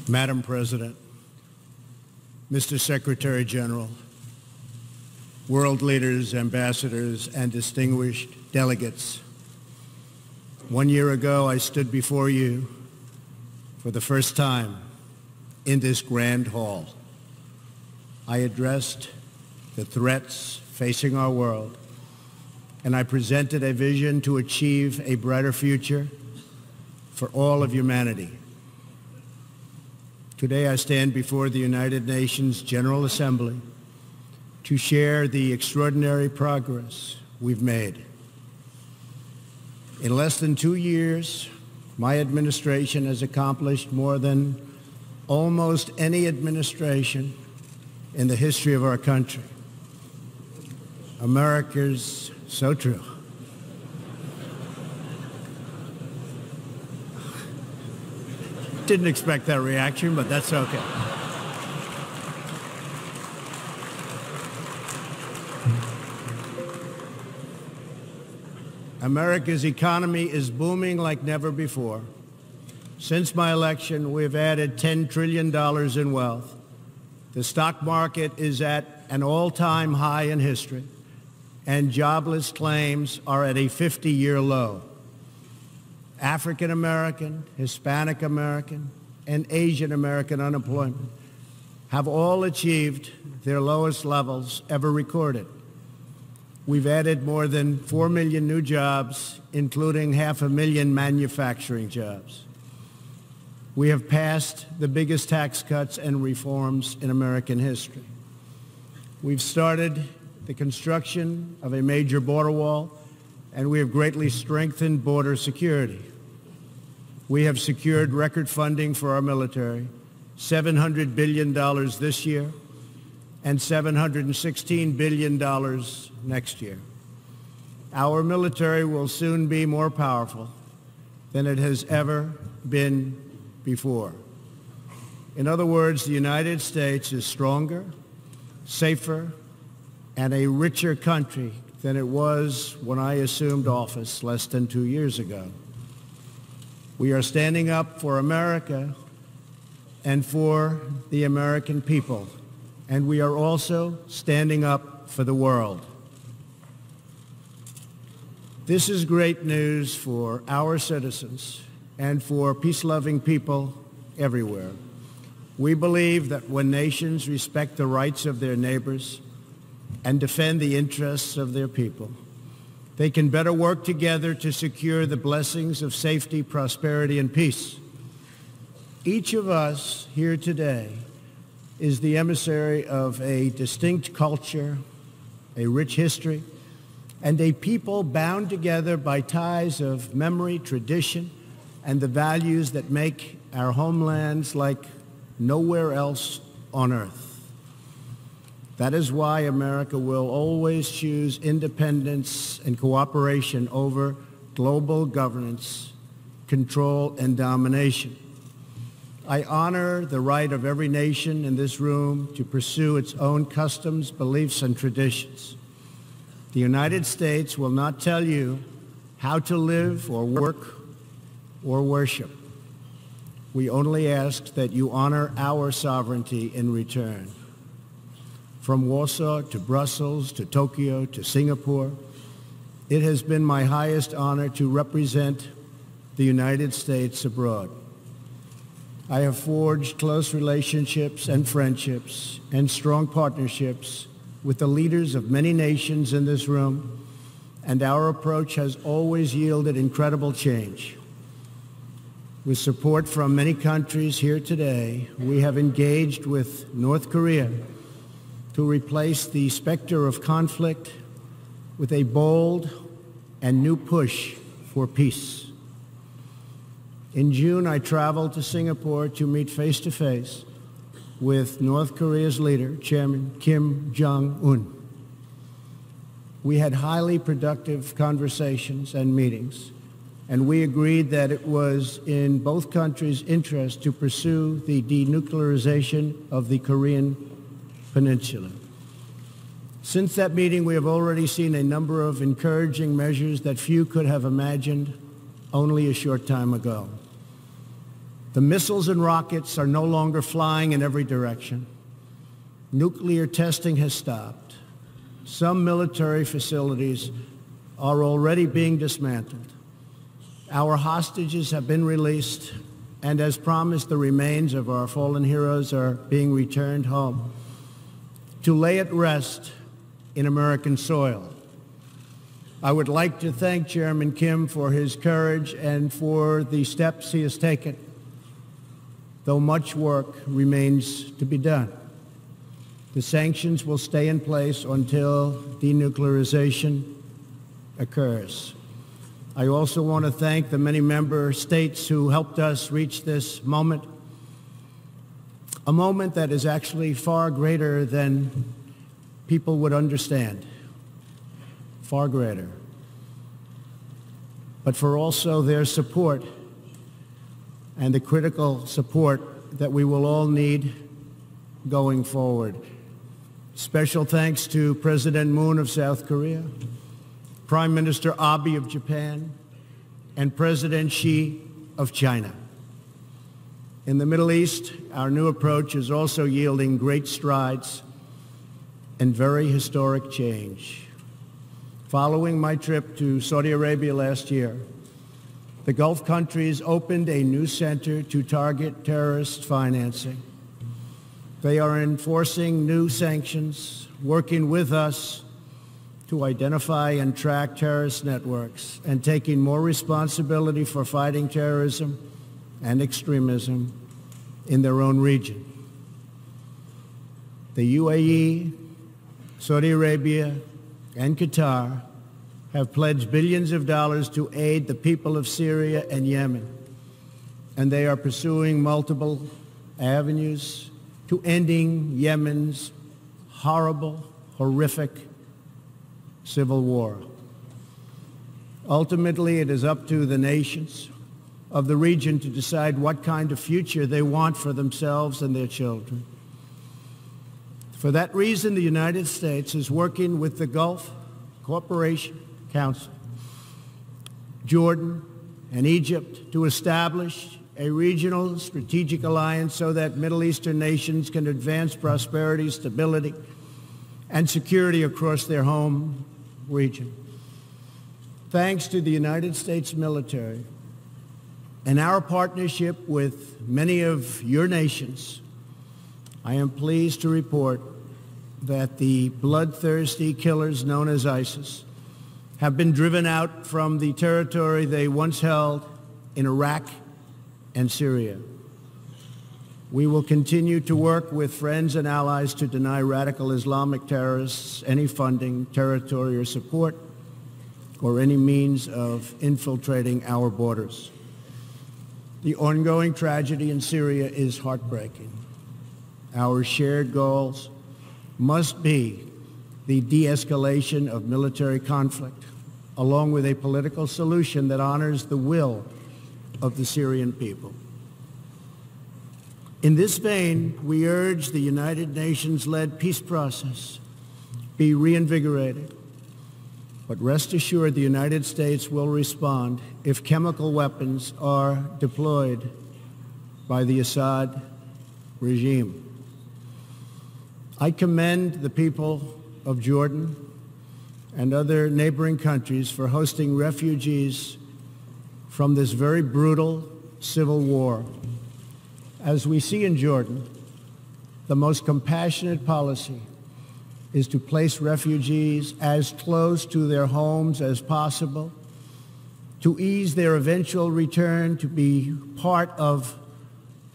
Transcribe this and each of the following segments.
Madam President, Mr. Secretary General, world leaders, ambassadors, and distinguished delegates, 1 year ago I stood before you for the first time in this grand hall. I addressed the threats facing our world, and I presented a vision to achieve a brighter future for all of humanity. Today I stand before the United Nations General Assembly to share the extraordinary progress we've made. In less than 2 years, my administration has accomplished more than almost any administration in the history of our country. America's so true. Didn't expect that reaction, but that's okay. America's economy is booming like never before. Since my election, we've added $10 trillion in wealth. The stock market is at an all-time high in history, and jobless claims are at a 50-year low. African American, Hispanic American, and Asian American unemployment have all achieved their lowest levels ever recorded. We've added more than 4 million new jobs, including 500,000 manufacturing jobs. We have passed the biggest tax cuts and reforms in American history. We've started the construction of a major border wall, and we have greatly strengthened border security. We have secured record funding for our military, $700 billion this year and $716 billion next year. Our military will soon be more powerful than it has ever been before. In other words, the United States is stronger, safer, and a richer country than it was when I assumed office less than 2 years ago. We are standing up for America and for the American people, and we are also standing up for the world. This is great news for our citizens and for peace-loving people everywhere. We believe that when nations respect the rights of their neighbors and defend the interests of their people, they can better work together to secure the blessings of safety, prosperity, and peace. Each of us here today is the emissary of a distinct culture, a rich history, and a people bound together by ties of memory, tradition, and the values that make our homelands like nowhere else on earth. That is why America will always choose independence and cooperation over global governance, control, and domination. I honor the right of every nation in this room to pursue its own customs, beliefs, and traditions. The United States will not tell you how to live or work or worship. We only ask that you honor our sovereignty in return. From Warsaw to Brussels to Tokyo to Singapore, it has been my highest honor to represent the United States abroad. I have forged close relationships and friendships and strong partnerships with the leaders of many nations in this room, and our approach has always yielded incredible change. With support from many countries here today, we have engaged with North Korea to replace the specter of conflict with a bold and new push for peace. In June, I traveled to Singapore to meet face-to-face with North Korea's leader, Chairman Kim Jong-un. We had highly productive conversations and meetings, and we agreed that it was in both countries' interest to pursue the denuclearization of the Korean Peninsula. Since that meeting, we have already seen a number of encouraging measures that few could have imagined only a short time ago. The missiles and rockets are no longer flying in every direction. Nuclear testing has stopped. Some military facilities are already being dismantled. Our hostages have been released, and as promised, the remains of our fallen heroes are being returned home to lay at rest in American soil. I would like to thank Chairman Kim for his courage and for the steps he has taken, though much work remains to be done. The sanctions will stay in place until denuclearization occurs. I also want to thank the many member states who helped us reach this moment, a moment that is actually far greater than people would understand, far greater, but for also their support and the critical support that we will all need going forward. Special thanks to President Moon of South Korea, Prime Minister Abe of Japan, and President Xi of China. In the Middle East, our new approach is also yielding great strides and very historic change. Following my trip to Saudi Arabia last year, the Gulf countries opened a new center to target terrorist financing. They are enforcing new sanctions, working with us to identify and track terrorist networks, and taking more responsibility for fighting terrorism and extremism in their own region. The UAE, Saudi Arabia, and Qatar have pledged billions of dollars to aid the people of Syria and Yemen, and they are pursuing multiple avenues to ending Yemen's horrible, horrific civil war. Ultimately, it is up to the nations of the region to decide what kind of future they want for themselves and their children. For that reason, the United States is working with the Gulf Cooperation Council, Jordan, and Egypt to establish a regional strategic alliance so that Middle Eastern nations can advance prosperity, stability, and security across their home region. Thanks to the United States military and our partnership with many of your nations, I am pleased to report that the bloodthirsty killers known as ISIS have been driven out from the territory they once held in Iraq and Syria. We will continue to work with friends and allies to deny radical Islamic terrorists any funding, territory, or support, or any means of infiltrating our borders. The ongoing tragedy in Syria is heartbreaking. Our shared goals must be the de-escalation of military conflict, along with a political solution that honors the will of the Syrian people. In this vein, we urge the United Nations-led peace process be reinvigorated. But rest assured, the United States will respond if chemical weapons are deployed by the Assad regime. I commend the people of Jordan and other neighboring countries for hosting refugees from this very brutal civil war. As we see in Jordan, the most compassionate policy is to place refugees as close to their homes as possible, to ease their eventual return to be part of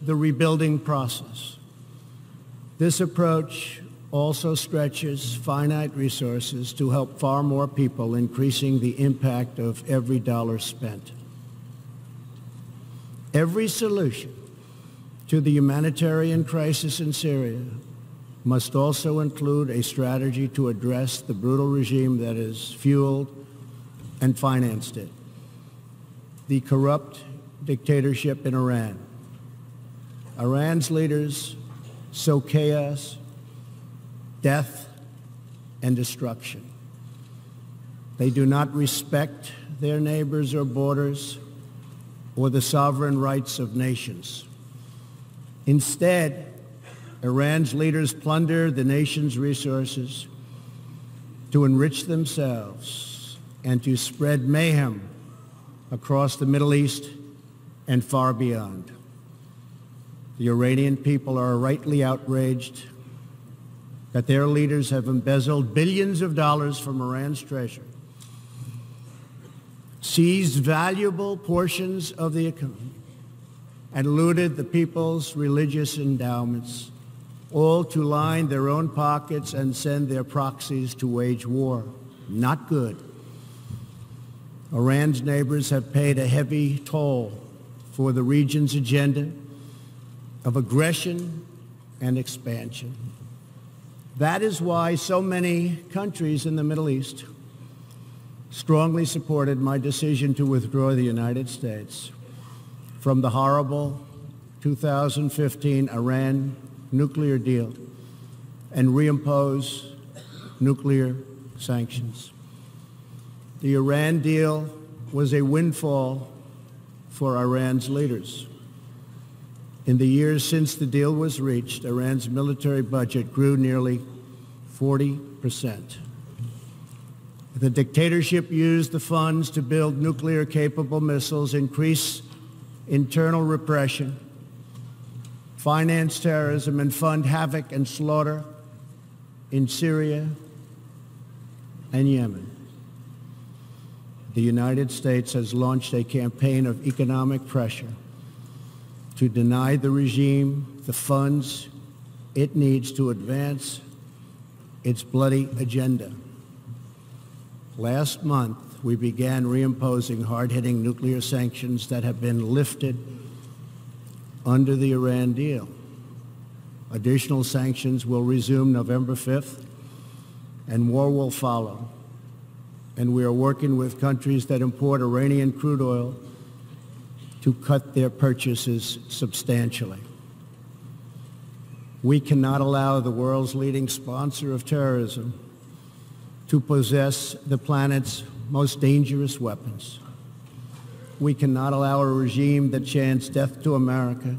the rebuilding process. This approach also stretches finite resources to help far more people, increasing the impact of every dollar spent. Every solution to the humanitarian crisis in Syria must also include a strategy to address the brutal regime that has fueled and financed it, the corrupt dictatorship in Iran. Iran's leaders sow chaos, death, and destruction. They do not respect their neighbors or borders or the sovereign rights of nations. Instead, Iran's leaders plunder the nation's resources to enrich themselves and to spread mayhem across the Middle East and far beyond. The Iranian people are rightly outraged that their leaders have embezzled billions of dollars from Iran's treasury, seized valuable portions of the economy, and looted the people's religious endowments, all to line their own pockets and send their proxies to wage war. Not good. Iran's neighbors have paid a heavy toll for the region's agenda of aggression and expansion. That is why so many countries in the Middle East strongly supported my decision to withdraw the United States from the horrible 2015 Iran nuclear deal and reimpose nuclear sanctions. The Iran deal was a windfall for Iran's leaders. In the years since the deal was reached, Iran's military budget grew nearly 40%. The dictatorship used the funds to build nuclear-capable missiles, increase internal repression, finance terrorism, and fund havoc and slaughter in Syria and Yemen. The United States has launched a campaign of economic pressure to deny the regime the funds it needs to advance its bloody agenda. Last month, we began reimposing hard-hitting nuclear sanctions that have been lifted under the Iran deal. Additional sanctions will resume November 5th, and more will follow. And we are working with countries that import Iranian crude oil to cut their purchases substantially. We cannot allow the world's leading sponsor of terrorism to possess the planet's most dangerous weapons. We cannot allow a regime that chants death to America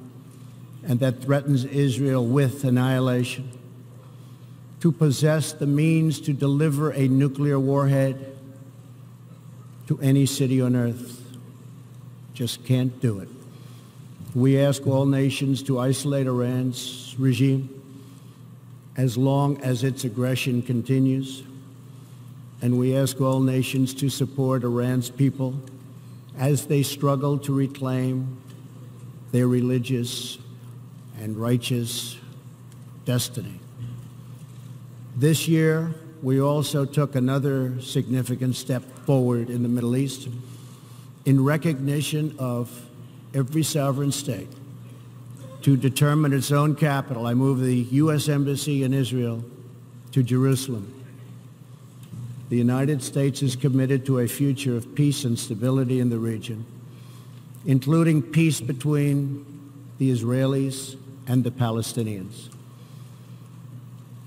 and that threatens Israel with annihilation to possess the means to deliver a nuclear warhead to any city on earth. Just can't do it. We ask all nations to isolate Iran's regime as long as its aggression continues. And we ask all nations to support Iran's people as they struggle to reclaim their religious and righteous destiny. This year, we also took another significant step forward in the Middle East in recognition of every sovereign state to determine its own capital. I moved the U.S. Embassy in Israel to Jerusalem. The United States is committed to a future of peace and stability in the region, including peace between the Israelis and the Palestinians.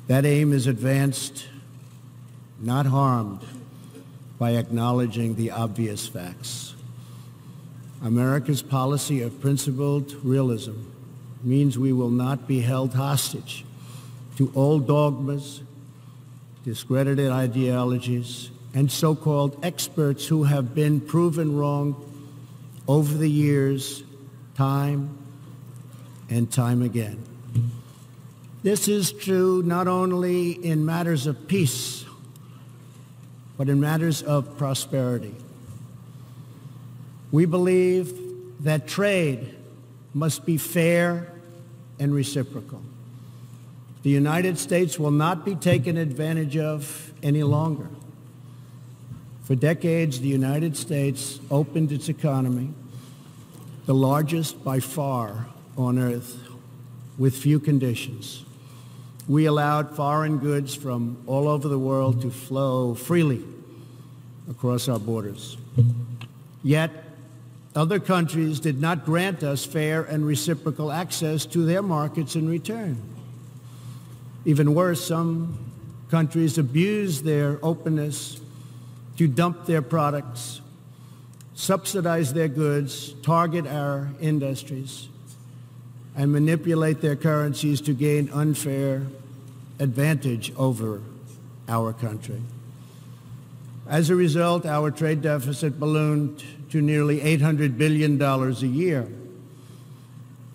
That aim is advanced, not harmed, by acknowledging the obvious facts. America's policy of principled realism means we will not be held hostage to old dogmas, discredited ideologies, and so-called experts who have been proven wrong over the years, time and time again. This is true not only in matters of peace, but in matters of prosperity. We believe that trade must be fair and reciprocal. The United States will not be taken advantage of any longer. For decades, the United States opened its economy, the largest by far on earth, with few conditions. We allowed foreign goods from all over the world to flow freely across our borders. Yet, other countries did not grant us fair and reciprocal access to their markets in return. Even worse, some countries abused their openness to dump their products, subsidize their goods, target our industries, and manipulate their currencies to gain unfair advantage over our country. As a result, our trade deficit ballooned to nearly $800 billion a year.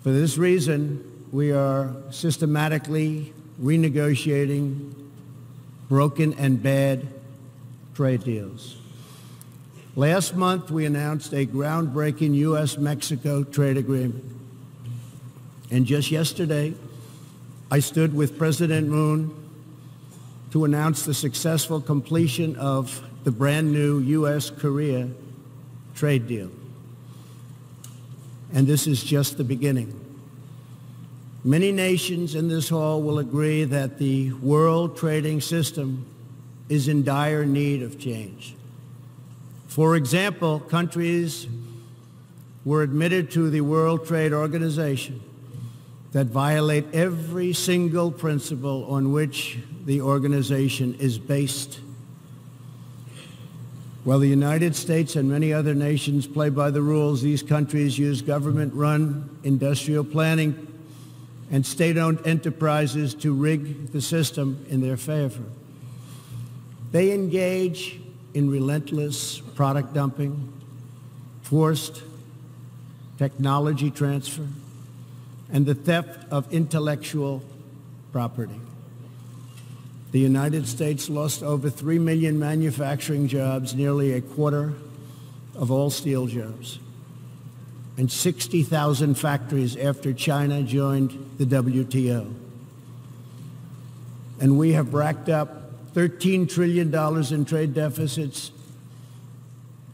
For this reason, we are systematically renegotiating broken and bad trade deals. Last month, we announced a groundbreaking U.S.-Mexico trade agreement. And just yesterday, I stood with President Moon to announce the successful completion of the brand new U.S.-Korea trade deal. And this is just the beginning. Many nations in this hall will agree that the world trading system is in dire need of change. For example, countries were admitted to the World Trade Organization that violate every single principle on which the organization is based. While the United States and many other nations play by the rules, these countries use government-run industrial planning and state-owned enterprises to rig the system in their favor. They engage in relentless product dumping, forced technology transfer, and the theft of intellectual property. The United States lost over 3 million manufacturing jobs, nearly a quarter of all steel jobs, and 60,000 factories after China joined the WTO. And we have racked up $13 trillion in trade deficits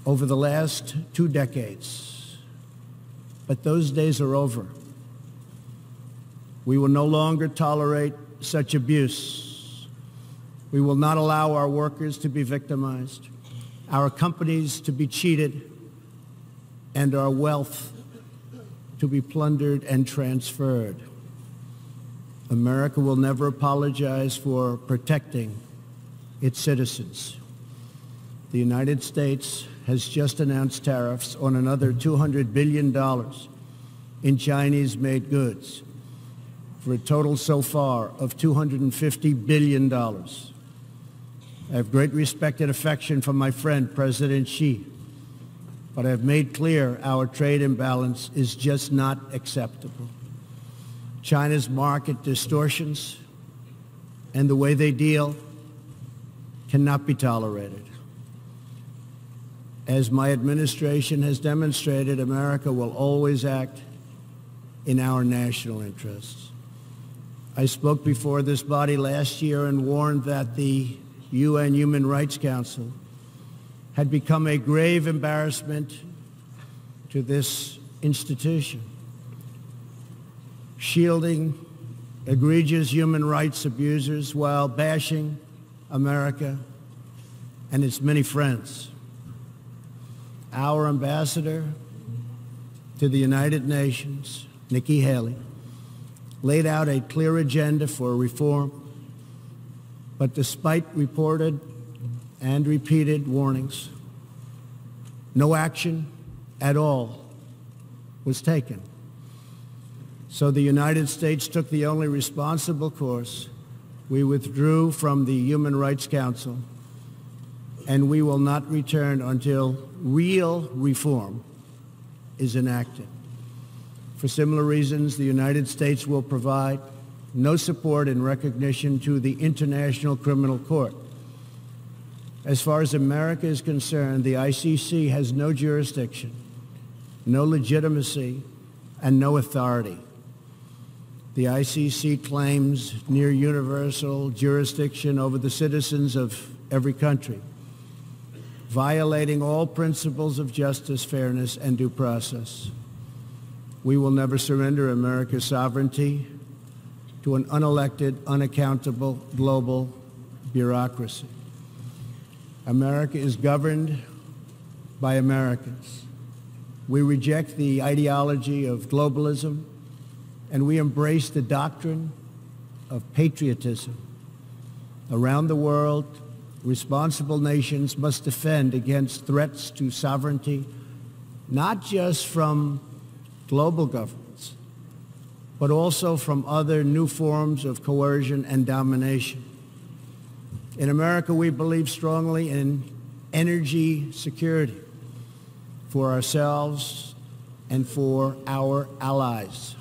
over the last 2 decades. But those days are over. We will no longer tolerate such abuse. We will not allow our workers to be victimized, our companies to be cheated, and our wealth to be plundered and transferred. America will never apologize for protecting its citizens. The United States has just announced tariffs on another $200 billion in Chinese-made goods, for a total so far of $250 billion. I have great respect and affection for my friend, President Xi, but I have made clear our trade imbalance is just not acceptable. China's market distortions and the way they deal cannot be tolerated. As my administration has demonstrated, America will always act in our national interests. I spoke before this body last year and warned that the UN Human Rights Council had become a grave embarrassment to this institution, shielding egregious human rights abusers while bashing America and its many friends. Our ambassador to the United Nations, Nikki Haley, laid out a clear agenda for reform, but despite reported and repeated warnings, no action at all was taken. So the United States took the only responsible course. We withdrew from the Human Rights Council, and we will not return until real reform is enacted. For similar reasons, the United States will provide no support in recognition to the International Criminal Court. As far as America is concerned, the ICC has no jurisdiction, no legitimacy, and no authority. The ICC claims near universal jurisdiction over the citizens of every country, violating all principles of justice, fairness, and due process. We will never surrender America's sovereignty to an unelected, unaccountable global bureaucracy. America is governed by Americans. We reject the ideology of globalism, and we embrace the doctrine of patriotism. Around the world, responsible nations must defend against threats to sovereignty, not just from global governments, but also from other new forms of coercion and domination. In America, we believe strongly in energy security for ourselves and for our allies.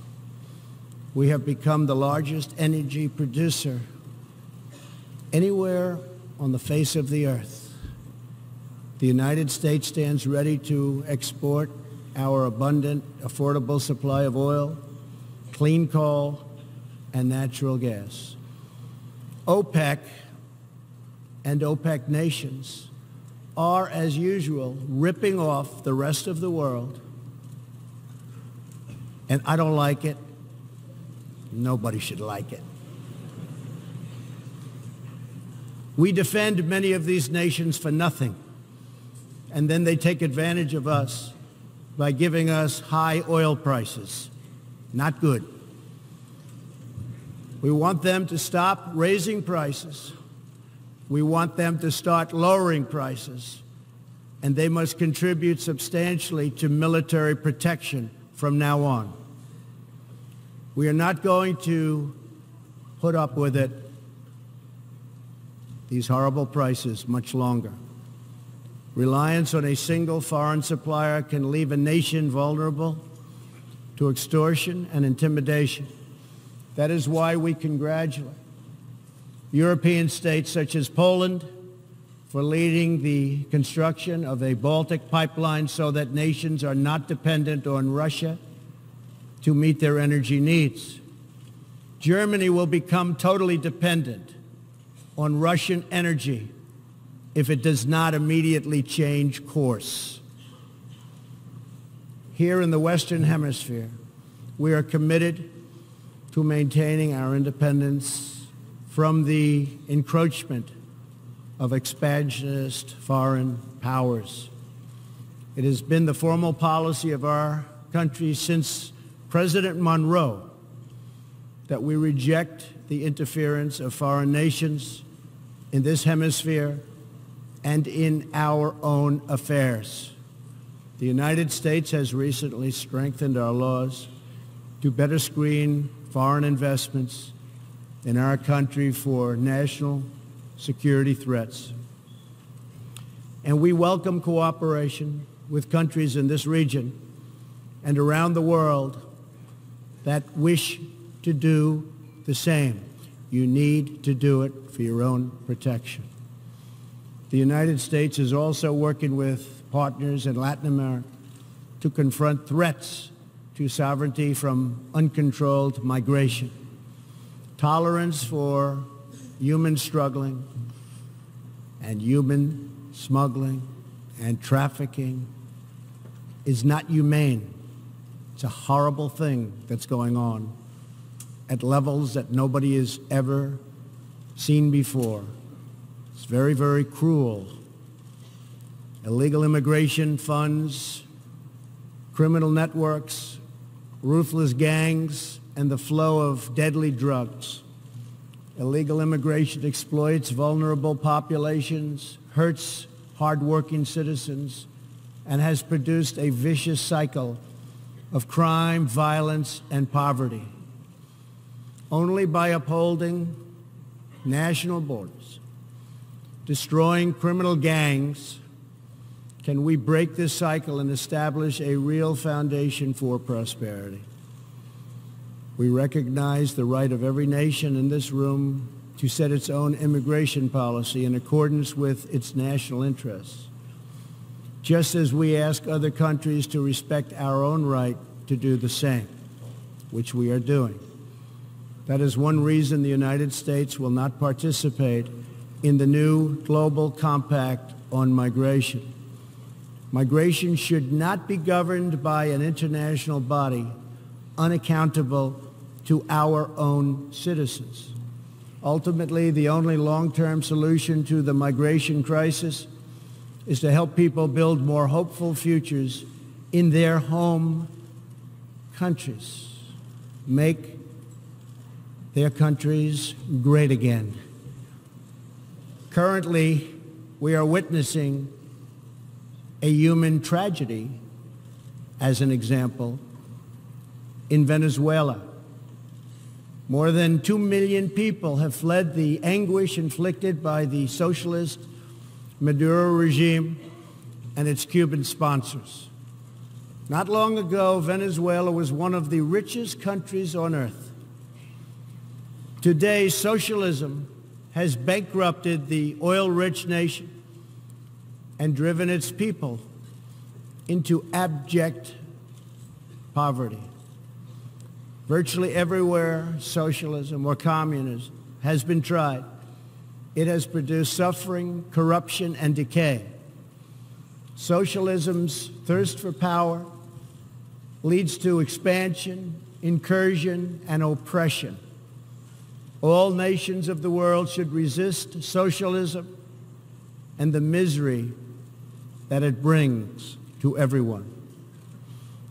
We have become the largest energy producer anywhere on the face of the earth. The United States stands ready to export our abundant, affordable supply of oil, clean coal, and natural gas. OPEC and OPEC nations are, as usual, ripping off the rest of the world. And I don't like it. Nobody should like it. We defend many of these nations for nothing, and then they take advantage of us by giving us high oil prices. Not good. We want them to stop raising prices. We want them to start lowering prices, and they must contribute substantially to military protection from now on. We are not going to put up with it, these horrible prices, much longer. Reliance on a single foreign supplier can leave a nation vulnerable to extortion and intimidation. That is why we congratulate European states such as Poland for leading the construction of a Baltic pipeline so that nations are not dependent on Russia to meet their energy needs. Germany will become totally dependent on Russian energy if it does not immediately change course. Here in the Western Hemisphere, we are committed to maintaining our independence from the encroachment of expansionist foreign powers. It has been the formal policy of our country since President Monroe that we reject the interference of foreign nations in this hemisphere and in our own affairs. The United States has recently strengthened our laws to better screen foreign investments in our country for national security threats. And we welcome cooperation with countries in this region and around the world that wish to do the same. You need to do it for your own protection. The United States is also working with partners in Latin America to confront threats to sovereignty from uncontrolled migration. Tolerance for human struggling and human smuggling and trafficking is not humane. It's a horrible thing that's going on at levels that nobody has ever seen before. It's very, very cruel. Illegal immigration funds, criminal networks, ruthless gangs, and the flow of deadly drugs. Illegal immigration exploits vulnerable populations, hurts hardworking citizens, and has produced a vicious cycle of crime, violence, and poverty. Only by upholding national borders, destroying criminal gangs, can we break this cycle and establish a real foundation for prosperity. We recognize the right of every nation in this room to set its own immigration policy in accordance with its national interests, just as we ask other countries to respect our own right to do the same, which we are doing. That is one reason the United States will not participate in the new Global Compact on Migration. Migration should not be governed by an international body unaccountable to our own citizens. Ultimately, the only long-term solution to the migration crisis is to help people build more hopeful futures in their home countries. Make their countries great again. Currently, we are witnessing a human tragedy, as an example, in Venezuela, More than 2 million people have fled the anguish inflicted by the socialist Maduro regime and its Cuban sponsors. Not long ago, Venezuela was one of the richest countries on earth. Today, socialism has bankrupted the oil-rich nation and driven its people into abject poverty. Virtually everywhere socialism or communism has been tried, it has produced suffering, corruption, and decay. Socialism's thirst for power leads to expansion, incursion, and oppression. All nations of the world should resist socialism and the misery that it brings to everyone.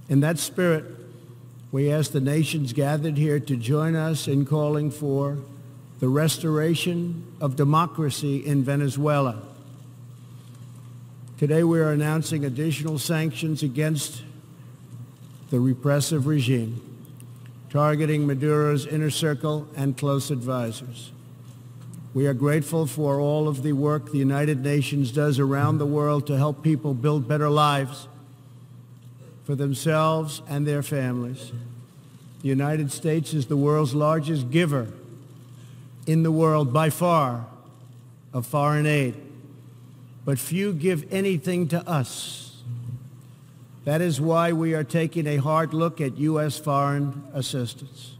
In that spirit, we ask the nations gathered here to join us in calling for the restoration of democracy in Venezuela. Today we are announcing additional sanctions against the repressive regime, targeting Maduro's inner circle and close advisors. We are grateful for all of the work the United Nations does around the world to help people build better lives for themselves and their families. The United States is the world's largest giver in the world by far of foreign aid, but few give anything to us. That is why we are taking a hard look at U.S. foreign assistance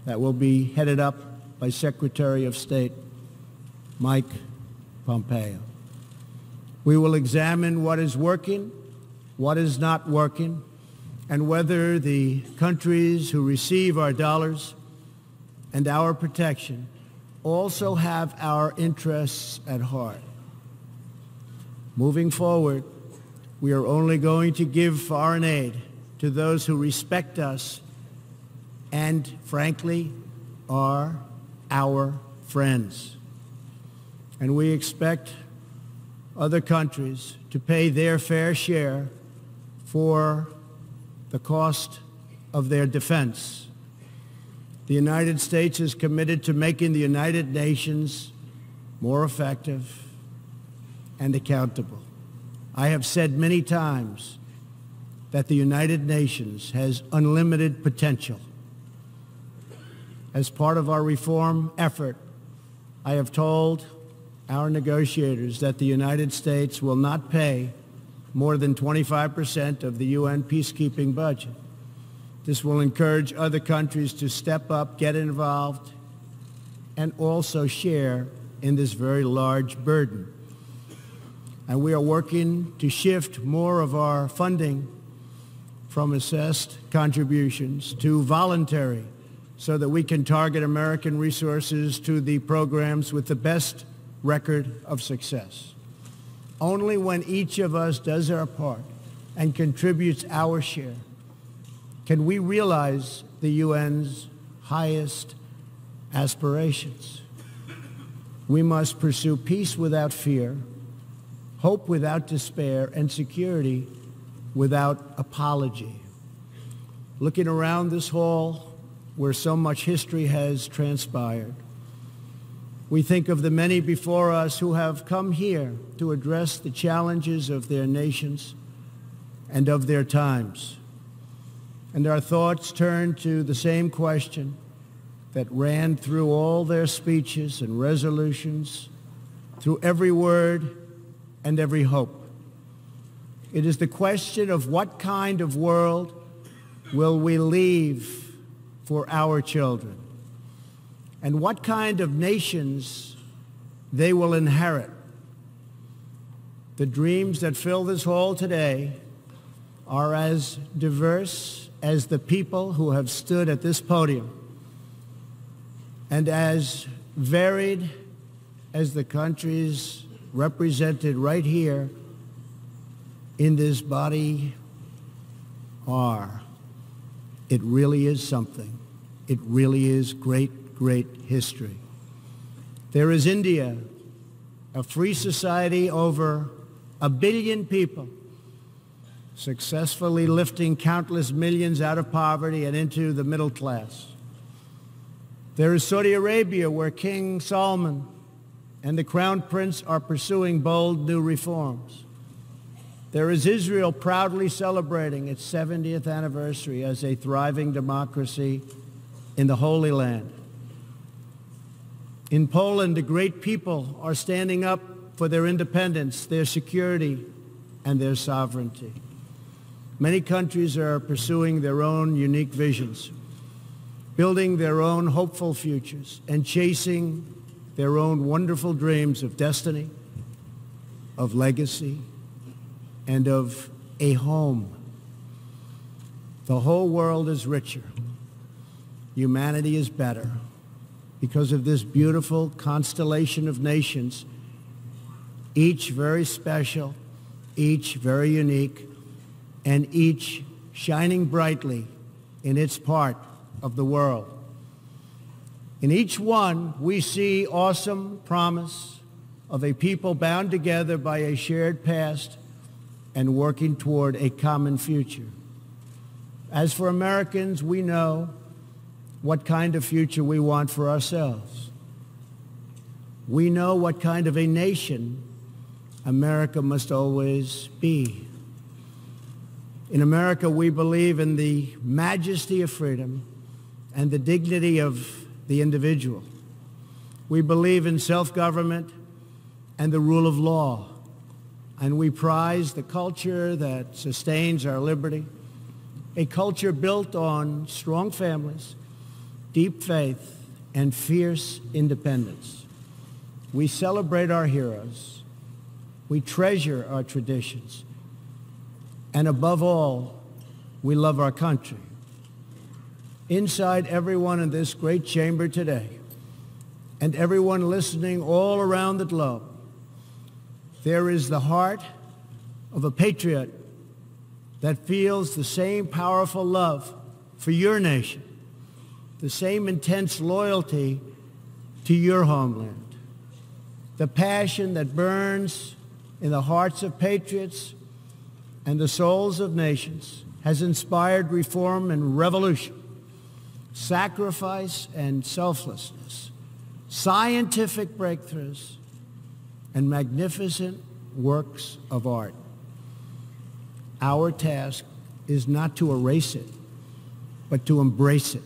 that will be headed up by Secretary of State Mike Pompeo. We will examine what is working, what is not working, and whether the countries who receive our dollars and our protection also have our interests at heart. Moving forward, we are only going to give foreign aid to those who respect us and, frankly, are our friends. And we expect other countries to pay their fair share for the cost of their defense. The United States is committed to making the United Nations more effective and accountable. I have said many times that the United Nations has unlimited potential. As part of our reform effort, I have told our negotiators that the United States will not pay more than 25% of the UN peacekeeping budget. This will encourage other countries to step up, get involved, and also share in this very large burden. And we are working to shift more of our funding from assessed contributions to voluntary so that we can target American resources to the programs with the best record of success. Only when each of us does our part and contributes our share can we realize the UN's highest aspirations. We must pursue peace without fear, hope without despair, and security without apology. Looking around this hall where so much history has transpired, we think of the many before us who have come here to address the challenges of their nations and of their times. And our thoughts turn to the same question that ran through all their speeches and resolutions, through every word and every hope. It is the question of what kind of world will we leave for our children, and what kind of nations they will inherit. The dreams that fill this hall today are as diverse as the people who have stood at this podium, and as varied as the countries represented right here in this body are. It really is something. It really is great, great history. There is India, a free society, over 1 billion people, successfully lifting countless millions out of poverty and into the middle class. There is Saudi Arabia, where King Salman and the Crown Prince are pursuing bold new reforms. There is Israel, proudly celebrating its 70th anniversary as a thriving democracy in the Holy Land. In Poland, the great people are standing up for their independence, their security, and their sovereignty. Many countries are pursuing their own unique visions, building their own hopeful futures, and chasing their own wonderful dreams of destiny, of legacy, and of a home. The whole world is richer. Humanity is better because of this beautiful constellation of nations, each very special, each very unique, and each shining brightly in its part of the world. In each one, we see awesome promise of a people bound together by a shared past and working toward a common future. As for Americans, we know what kind of future we want for ourselves. We know what kind of a nation America must always be. In America, we believe in the majesty of freedom and the dignity of the individual. We believe in self-government and the rule of law. And we prize the culture that sustains our liberty, a culture built on strong families, deep faith, and fierce independence. We celebrate our heroes. We treasure our traditions. And above all, we love our country. Inside everyone in this great chamber today, and everyone listening all around the globe, there is the heart of a patriot that feels the same powerful love for your nation, the same intense loyalty to your homeland, the passion that burns in the hearts of patriots and the souls of nations has inspired reform and revolution, sacrifice and selflessness, scientific breakthroughs, and magnificent works of art. Our task is not to erase it, but to embrace it,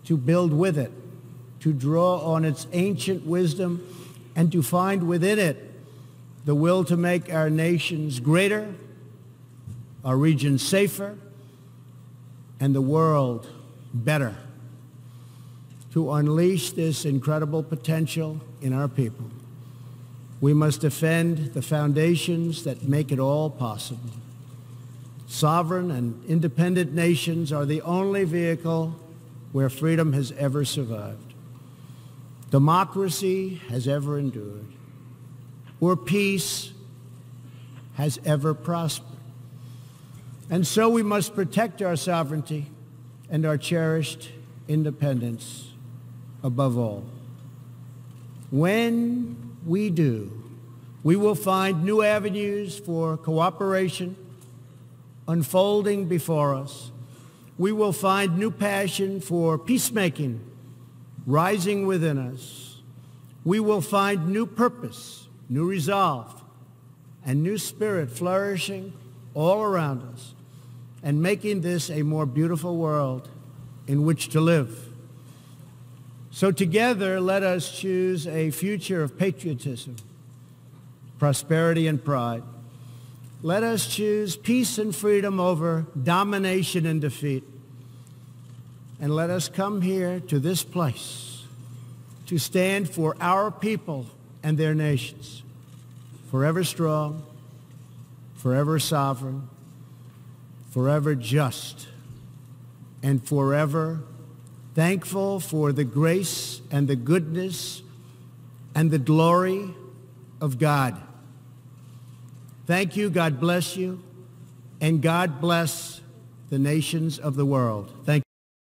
to build with it, to draw on its ancient wisdom, and to find within it the will to make our nations greater, our region safer, and the world better. To unleash this incredible potential in our people, we must defend the foundations that make it all possible. Sovereign and independent nations are the only vehicle where freedom has ever survived, democracy has ever endured, or peace has ever prospered. And so we must protect our sovereignty and our cherished independence above all. When we do, we will find new avenues for cooperation unfolding before us. We will find new passion for peacemaking rising within us. We will find new purpose, new resolve, and new spirit flourishing all around us and making this a more beautiful world in which to live. So together, let us choose a future of patriotism, prosperity, and pride. Let us choose peace and freedom over domination and defeat. And let us come here to this place to stand for our people and their nations, forever strong, forever sovereign, forever just, and forever thankful for the grace and the goodness and the glory of God. Thank you, God bless you, and God bless the nations of the world. Thank you.